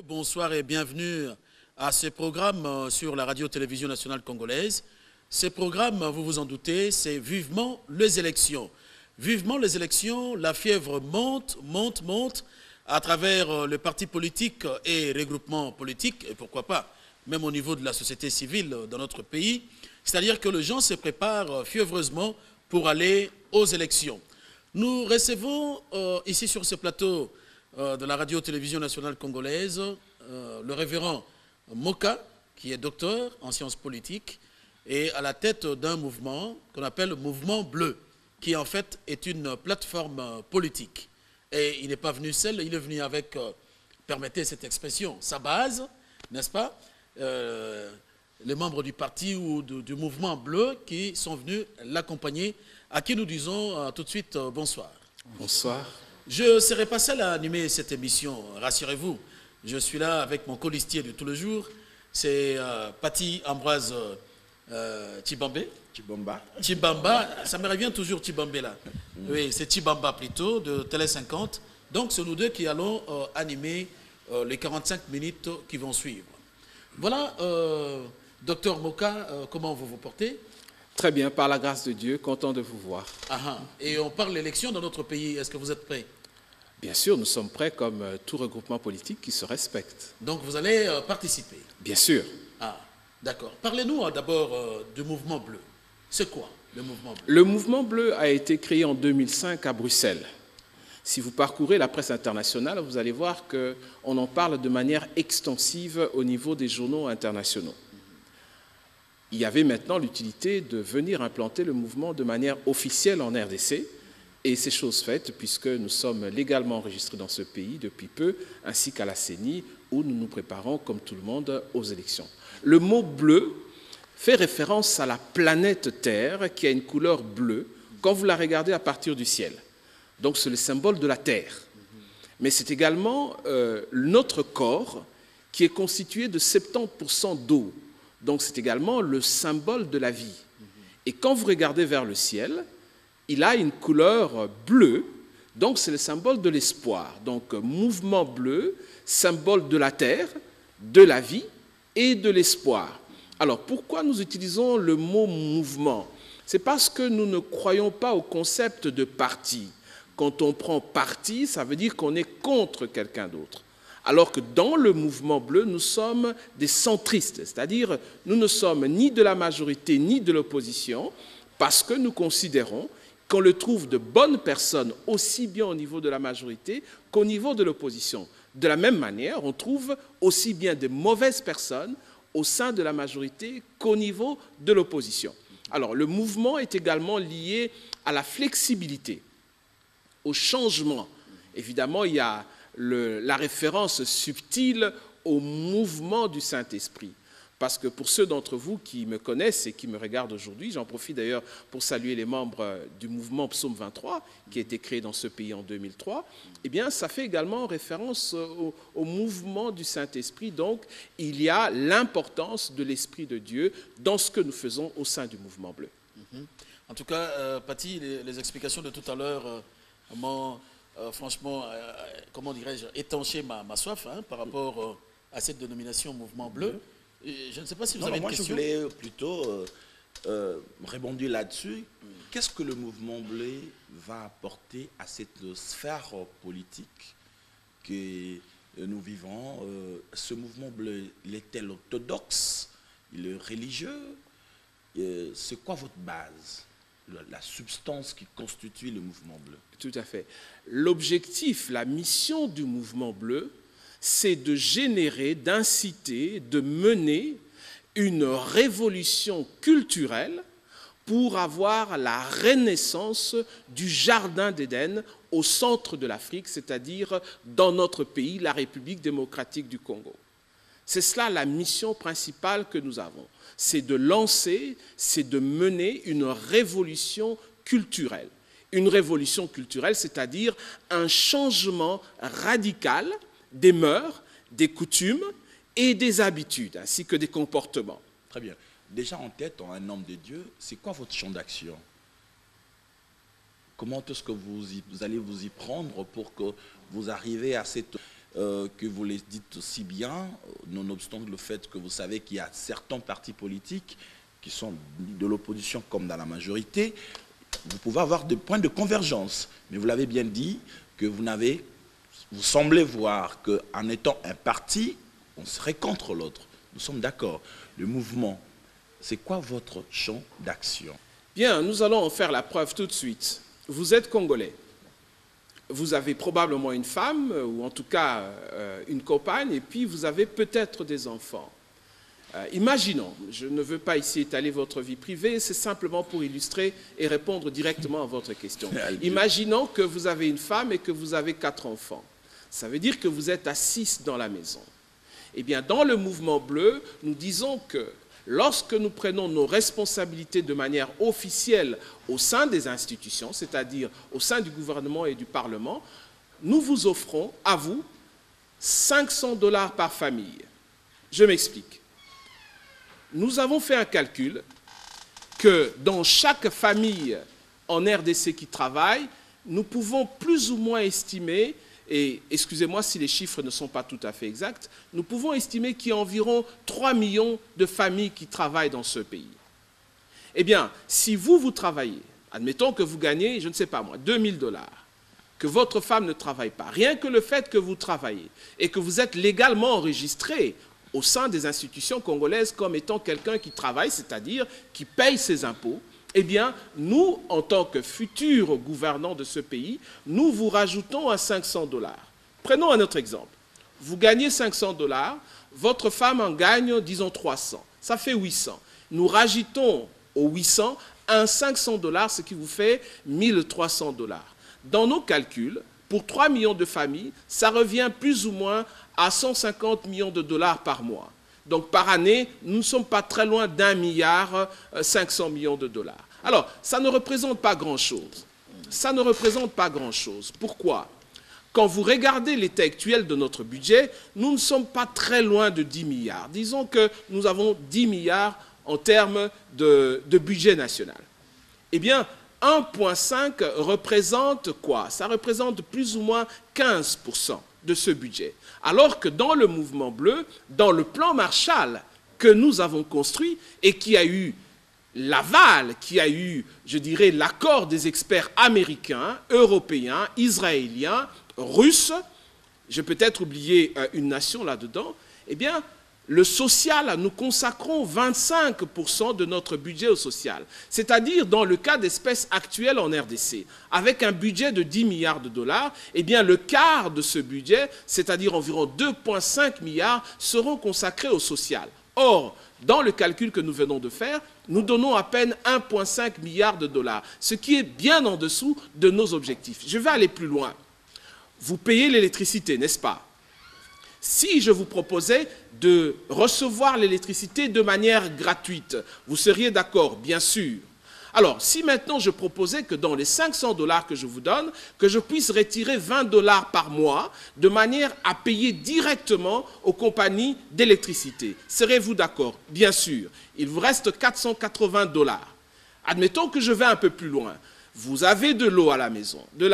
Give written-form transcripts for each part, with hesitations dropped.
Bonsoir et bienvenue à ce programme sur la radio-télévision nationale congolaise. Ce programme, vous vous en doutez, c'est Vivement les élections. Vivement les élections, la fièvre monte, monte, monte à travers les partis politiques et regroupements politiques, et pourquoi pas, même au niveau de la société civile dans notre pays. C'est-à-dire que les gens se préparent fiévreusement pour aller aux élections. Nous recevons ici sur ce plateau de la radio-télévision nationale congolaise, le révérend Moka, qui est docteur en sciences politiques, et à la tête d'un mouvement qu'on appelle le Mouvement Bleu, qui en fait est une plateforme politique. Et il n'est pas venu seul, il est venu avec, permettez cette expression, sa base, n'est-ce pas, les membres du parti ou du Mouvement Bleu qui sont venus l'accompagner, à qui nous disons tout de suite bonsoir. Bonsoir. Je ne serai pas seul à animer cette émission, rassurez-vous. Je suis là avec mon colistier de tous les jours. C'est Paty Ambroise Tshibambe. Tshibamba, ça me revient toujours Tshibambe là. Oui, c'est Tshibamba plutôt, de Télé 50. Donc c'est nous deux qui allons animer les 45 minutes qui vont suivre. Voilà, docteur Moka, comment vous vous portez? Très bien, par la grâce de Dieu, content de vous voir. Et on parle d'élection dans notre pays, est-ce que vous êtes prêts? Bien sûr, nous sommes prêts comme tout regroupement politique qui se respecte. Donc vous allez participer? Bien sûr. D'accord. Parlez-nous d'abord du Mouvement Bleu. C'est quoi le Mouvement Bleu? Le Mouvement Bleu a été créé en 2005 à Bruxelles. Si vous parcourez la presse internationale, vous allez voir qu'on en parle de manière extensive au niveau des journaux internationaux. Il y avait maintenant l'utilité de venir implanter le mouvement de manière officielle en RDC, et c'est chose faite puisque nous sommes légalement enregistrés dans ce pays depuis peu, ainsi qu'à la CENI, où nous nous préparons, comme tout le monde, aux élections. Le mot bleu fait référence à la planète Terre, qui a une couleur bleue, quand vous la regardez à partir du ciel. Donc c'est le symbole de la Terre. Mais c'est également notre corps, qui est constitué de 70% d'eau. Donc c'est également le symbole de la vie. Et quand vous regardez vers le ciel, il a une couleur bleue, donc c'est le symbole de l'espoir. Donc mouvement bleu, symbole de la terre, de la vie et de l'espoir. Alors pourquoi nous utilisons le mot mouvement? C'est parce que nous ne croyons pas au concept de parti. Quand on prend parti, ça veut dire qu'on est contre quelqu'un d'autre. Alors que dans le mouvement bleu, nous sommes des centristes, c'est-à-dire nous ne sommes ni de la majorité ni de l'opposition, parce que nous considérons qu'on le trouve de bonnes personnes aussi bien au niveau de la majorité qu'au niveau de l'opposition. De la même manière, on trouve aussi bien de mauvaises personnes au sein de la majorité qu'au niveau de l'opposition. Alors le mouvement est également lié à la flexibilité, au changement. Évidemment, il y a la référence subtile au mouvement du Saint-Esprit. Parce que pour ceux d'entre vous qui me connaissent et qui me regardent aujourd'hui, j'en profite d'ailleurs pour saluer les membres du mouvement Psaume 23, qui a été créé dans ce pays en 2003, eh bien, ça fait également référence au mouvement du Saint-Esprit. Donc, il y a l'importance de l'Esprit de Dieu dans ce que nous faisons au sein du mouvement bleu. En tout cas, Paty, les explications de tout à l'heure m'ont... franchement, comment dirais-je, étancher ma soif par rapport à cette dénomination Mouvement Bleu. Et je ne sais pas si vous avez une question. Moi, je voulais plutôt rebondir là-dessus. Qu'est-ce que le Mouvement Bleu va apporter à cette sphère politique que nous vivons? Ce Mouvement Bleu, il est-il orthodoxe? Il est religieux? C'est quoi votre base? La substance qui constitue le Mouvement Bleu? Tout à fait. L'objectif, la mission du Mouvement Bleu, c'est de générer, d'inciter, de mener une révolution culturelle pour avoir la renaissance du Jardin d'Éden au centre de l'Afrique, c'est-à-dire dans notre pays, la République démocratique du Congo. C'est cela la mission principale que nous avons. C'est de lancer, c'est de mener une révolution culturelle. Une révolution culturelle, c'est-à-dire un changement radical des mœurs, des coutumes et des habitudes, ainsi que des comportements. Très bien. déjà en tête, en un homme de Dieu, c'est quoi votre champ d'action? Comment est-ce que vous allez vous y prendre pour que vous arriviez à cette... que vous les dites si bien, nonobstant le fait que vous savez qu'il y a certains partis politiques qui sont de l'opposition comme dans la majorité, vous pouvez avoir des points de convergence. Mais vous l'avez bien dit, que vous semblez voir qu'en étant un parti, on serait contre l'autre. Nous sommes d'accord. Le mouvement, c'est quoi votre champ d'action? Bien, nous allons en faire la preuve tout de suite. Vous êtes Congolais. Vous avez probablement une femme, ou en tout cas une compagne, et puis vous avez peut-être des enfants. Imaginons, je ne veux pas ici étaler votre vie privée, c'est simplement pour illustrer et répondre directement à votre question. Imaginons que vous avez une femme et que vous avez 4 enfants. Ça veut dire que vous êtes à 6 dans la maison. Eh bien, dans le mouvement bleu, nous disons que lorsque nous prenons nos responsabilités de manière officielle au sein des institutions, c'est-à-dire au sein du gouvernement et du Parlement, nous vous offrons, à vous, 500 $ par famille. Je m'explique. Nous avons fait un calcul que dans chaque famille en RDC qui travaille, nous pouvons plus ou moins estimer, et excusez-moi si les chiffres ne sont pas tout à fait exacts, nous pouvons estimer qu'il y a environ 3 millions de familles qui travaillent dans ce pays. Eh bien, si vous travaillez, admettons que vous gagnez, je ne sais pas moi, 2000 $, que votre femme ne travaille pas, rien que le fait que vous travaillez et que vous êtes légalement enregistré au sein des institutions congolaises comme étant quelqu'un qui travaille, c'est-à-dire qui paye ses impôts, eh bien, nous, en tant que futurs gouvernants de ce pays, nous vous rajoutons à 500 $. Prenons un autre exemple. Vous gagnez 500 $, votre femme en gagne, disons, 300. Ça fait 800. Nous rajoutons aux 800 un 500 $, ce qui vous fait 1300 $. Dans nos calculs, pour 3 millions de familles, ça revient plus ou moins à 150 millions de $ par mois. Donc par année, nous ne sommes pas très loin d'1,5 milliard de $. Alors, ça ne représente pas grand-chose. Ça ne représente pas grand-chose. Pourquoi? Quand vous regardez l'état actuel de notre budget, nous ne sommes pas très loin de 10 milliards. Disons que nous avons 10 milliards en termes de budget national. Eh bien, 1,5 représente quoi? Ça représente plus ou moins 15% de ce budget. Alors que dans le mouvement bleu, dans le plan Marshall que nous avons construit et qui a eu l'aval, qui a eu, je dirais, l'accord des experts américains, européens, israéliens, russes, j'ai peut-être oublié une nation là-dedans, eh bien, le social, nous consacrons 25% de notre budget au social. C'est-à-dire, dans le cas d'espèces actuelles en RDC, avec un budget de 10 milliards de $, eh bien, le quart de ce budget, c'est-à-dire environ 2,5 milliards, seront consacrés au social. Or, dans le calcul que nous venons de faire, nous donnons à peine 1,5 milliard de $, ce qui est bien en dessous de nos objectifs. Je vais aller plus loin. Vous payez l'électricité, n'est-ce pas? Si je vous proposais de recevoir l'électricité de manière gratuite, vous seriez d'accord, bien sûr. Alors, si maintenant je proposais que dans les 500 $ que je vous donne, que je puisse retirer 20 $ par mois de manière à payer directement aux compagnies d'électricité, serez-vous d'accord? Bien sûr. Il vous reste 480 $. Admettons que je vais un peu plus loin. Vous avez de l'eau à la maison, de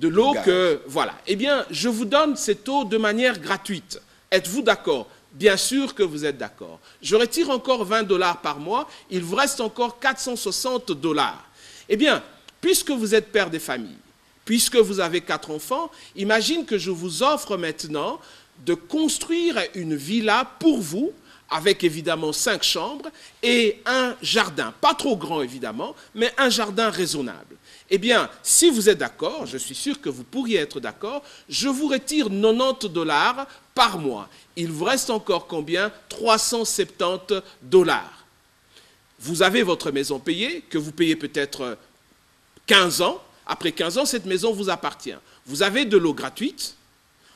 l'eau que... Voilà. Eh bien, je vous donne cette eau de manière gratuite. Êtes-vous d'accord? Bien sûr que vous êtes d'accord. Je retire encore 20 $ par mois, il vous reste encore 460 $. Eh bien, puisque vous êtes père des familles, puisque vous avez 4 enfants, imagine que je vous offre maintenant de construire une villa pour vous, avec évidemment 5 chambres et un jardin. Pas trop grand évidemment, mais un jardin raisonnable. Eh bien, si vous êtes d'accord, je suis sûr que vous pourriez être d'accord, je vous retire 90 $ par mois. Il vous reste encore combien? 370 $. Vous avez votre maison payée, que vous payez peut-être 15 ans. Après 15 ans, cette maison vous appartient. Vous avez de l'eau gratuite,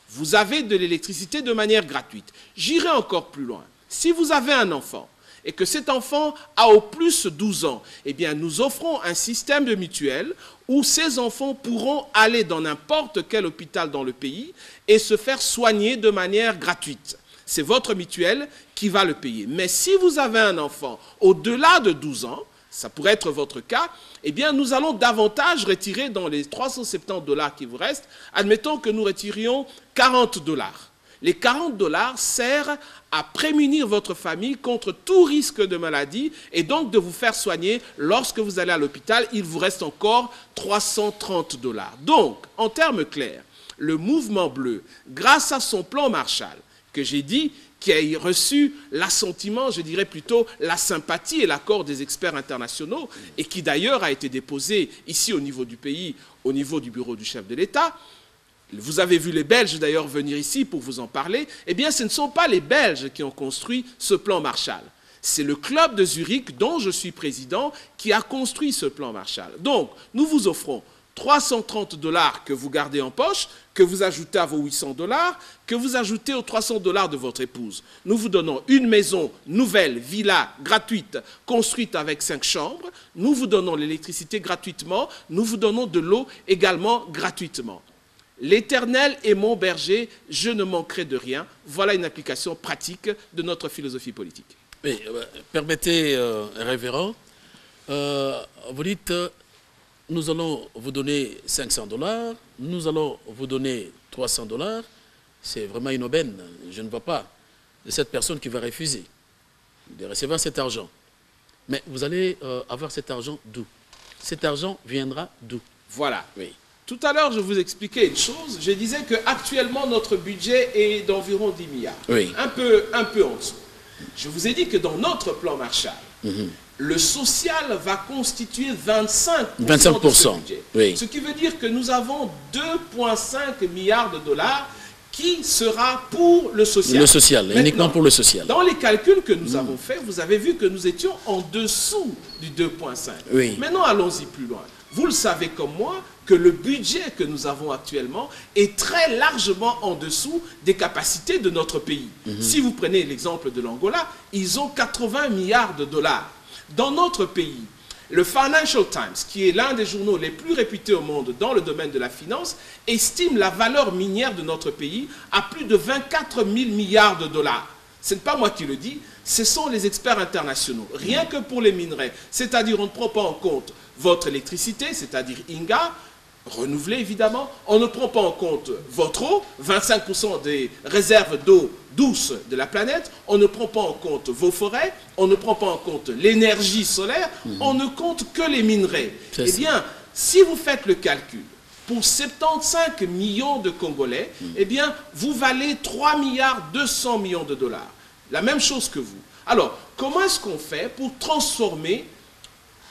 vous avez de l'électricité de manière gratuite. J'irai encore plus loin. Si vous avez un enfant et que cet enfant a au plus 12 ans, eh bien, nous offrons un système de mutuelle où ces enfants pourront aller dans n'importe quel hôpital dans le pays et se faire soigner de manière gratuite. c'est votre mutuelle qui va le payer. Mais si vous avez un enfant au-delà de 12 ans, ça pourrait être votre cas, eh bien, nous allons davantage retirer dans les 370 $ qui vous restent, admettons que nous retirions 40 $. Les 40 $ servent à prémunir votre famille contre tout risque de maladie et donc de vous faire soigner lorsque vous allez à l'hôpital. Il vous reste encore 330 $. Donc, en termes clairs, le mouvement bleu, grâce à son plan Marshall, que j'ai dit, qui a reçu l'assentiment, je dirais plutôt la sympathie et l'accord des experts internationaux, et qui d'ailleurs a été déposé ici au niveau du pays, au niveau du bureau du chef de l'État. Vous avez vu les Belges d'ailleurs venir ici pour vous en parler. Eh bien, ce ne sont pas les Belges qui ont construit ce plan Marshall. C'est le club de Zurich, dont je suis président, qui a construit ce plan Marshall. Donc, nous vous offrons 330 $ que vous gardez en poche, que vous ajoutez à vos 800 $, que vous ajoutez aux 300 $ de votre épouse. Nous vous donnons une maison nouvelle, villa, gratuite, construite avec 5 chambres. Nous vous donnons l'électricité gratuitement. Nous vous donnons de l'eau également gratuitement. L'Éternel est mon berger, je ne manquerai de rien. Voilà une application pratique de notre philosophie politique. Mais, permettez, révérend, vous dites... nous allons vous donner 500 $, nous allons vous donner 300 $. C'est vraiment une aubaine. Je ne vois pas de cette personne qui va refuser de recevoir cet argent. Mais vous allez avoir cet argent d'où? Cet argent viendra d'où? Voilà. Oui. Tout à l'heure, je vous expliquais une chose. Je disais qu'actuellement, notre budget est d'environ 10 milliards. Oui. Un peu en dessous. Je vous ai dit que dans notre plan Marshall, le social va constituer 25% de ce budget. Oui. Ce qui veut dire que nous avons 2,5 milliards de $. Qui sera pour le social. Le social, maintenant, uniquement pour le social. Dans les calculs que nous avons faits, vous avez vu que nous étions en dessous du 2,5. Oui. Maintenant, allons-y plus loin. Vous le savez comme moi que le budget que nous avons actuellement est très largement en dessous des capacités de notre pays. Si vous prenez l'exemple de l'Angola, ils ont 80 milliards de $. Dans notre pays, le Financial Times, qui est l'un des journaux les plus réputés au monde dans le domaine de la finance, estime la valeur minière de notre pays à plus de 24 000 milliards de $. Ce n'est pas moi qui le dis, ce sont les experts internationaux. Rien que pour les minerais, c'est-à-dire on ne prend pas en compte votre électricité, c'est-à-dire Inga, renouvelée évidemment, on ne prend pas en compte votre eau, 25% des réserves d'eau douce de la planète, on ne prend pas en compte vos forêts, on ne prend pas en compte l'énergie solaire, on ne compte que les minerais. Eh bien, si vous faites le calcul, pour 75 millions de Congolais, eh bien, vous valez 3 200 millions de $. La même chose que vous. Alors, comment est-ce qu'on fait pour transformer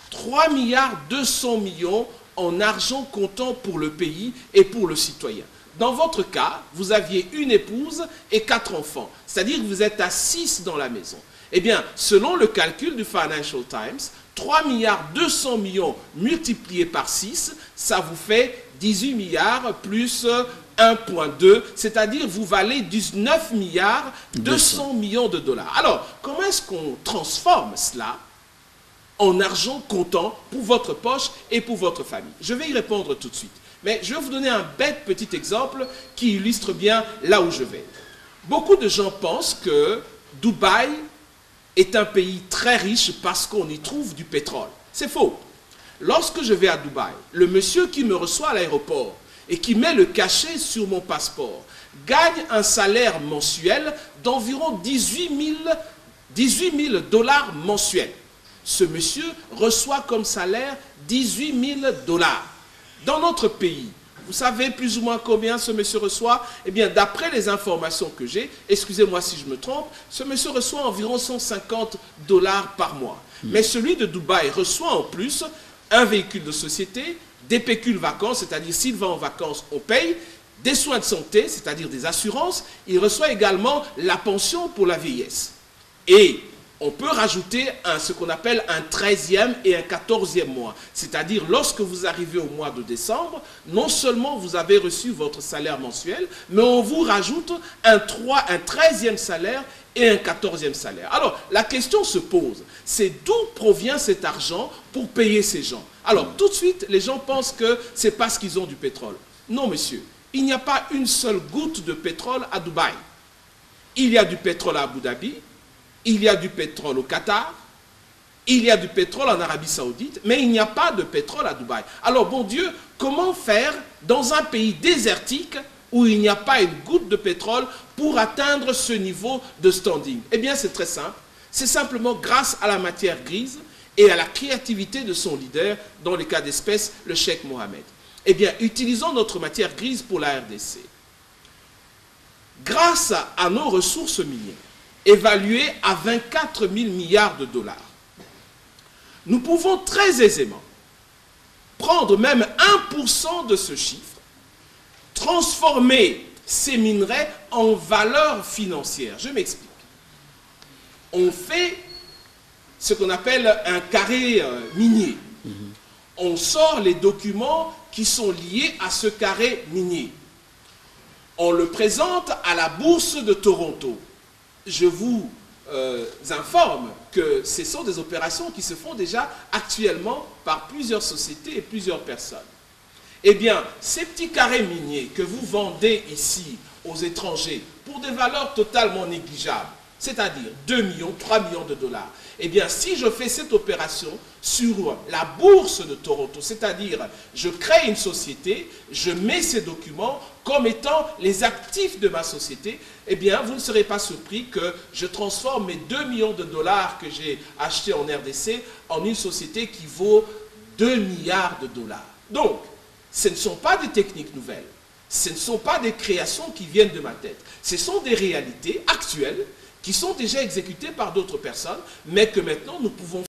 3 200 millions en argent comptant pour le pays et pour le citoyen? Dans votre cas, vous aviez une épouse et 4 enfants. C'est-à-dire que vous êtes à 6 dans la maison. Eh bien, selon le calcul du Financial Times, 3 200 millions multipliés par 6, ça vous fait 18 milliards plus 1,2, c'est-à-dire vous valez 19 200 millions de $. Alors, comment est-ce qu'on transforme cela en argent comptant pour votre poche et pour votre famille? Je vais y répondre tout de suite. Mais je vais vous donner un bête petit exemple qui illustre bien là où je vais. Beaucoup de gens pensent que Dubaï est un pays très riche parce qu'on y trouve du pétrole. C'est faux. Lorsque je vais à Dubaï, le monsieur qui me reçoit à l'aéroport et qui met le cachet sur mon passeport gagne un salaire mensuel d'environ 18 000 $ mensuels. Ce monsieur reçoit comme salaire 18 000 $. Dans notre pays, vous savez plus ou moins combien ce monsieur reçoit? Eh bien, d'après les informations que j'ai, excusez-moi si je me trompe, ce monsieur reçoit environ 150 $ par mois. Mais celui de Dubaï reçoit en plus un véhicule de société, des pécules vacances, c'est-à-dire s'il va en vacances, on paye, des soins de santé, c'est-à-dire des assurances. Il reçoit également la pension pour la vieillesse. Et on peut rajouter ce qu'on appelle un 13e et un 14e mois. C'est-à-dire, lorsque vous arrivez au mois de décembre, non seulement vous avez reçu votre salaire mensuel, mais on vous rajoute un 13e salaire et un 14e salaire. Alors, la question se pose, c'est d'où provient cet argent pour payer ces gens? Alors, tout de suite, les gens pensent que c'est parce qu'ils ont du pétrole. Non, monsieur, il n'y a pas une seule goutte de pétrole à Dubaï. il y a du pétrole à Abu Dhabi, il y a du pétrole au Qatar, il y a du pétrole en Arabie Saoudite, mais il n'y a pas de pétrole à Dubaï. Alors, bon Dieu, comment faire dans un pays désertique où il n'y a pas une goutte de pétrole pour atteindre ce niveau de standing? Eh bien, c'est très simple. C'est simplement grâce à la matière grise et à la créativité de son leader, dans le cas d'espèce, le Cheikh Mohamed. Eh bien, utilisons notre matière grise pour la RDC. Grâce à nos ressources minières, évaluées à 24 000 milliards de dollars, nous pouvons très aisément prendre même 1% de ce chiffre, transformer ces minerais en valeur financière. Je m'explique. On fait ce qu'on appelle un carré minier. On sort les documents qui sont liés à ce carré minier. On le présente à la bourse de Toronto. Je vous informe que ce sont des opérations qui se font déjà actuellement par plusieurs sociétés et plusieurs personnes. Eh bien, ces petits carrés miniers que vous vendez ici aux étrangers pour des valeurs totalement négligeables, c'est-à-dire 2 millions, 3 millions de dollars, eh bien, si je fais cette opération sur la bourse de Toronto, c'est-à-dire je crée une société, je mets ces documents comme étant les actifs de ma société, eh bien, vous ne serez pas surpris que je transforme mes 2 millions de dollars que j'ai achetés en RDC en une société qui vaut 2 milliards de dollars. Donc, ce ne sont pas des techniques nouvelles, ce ne sont pas des créations qui viennent de ma tête, ce sont des réalités actuelles qui sont déjà exécutées par d'autres personnes, mais que maintenant nous pouvons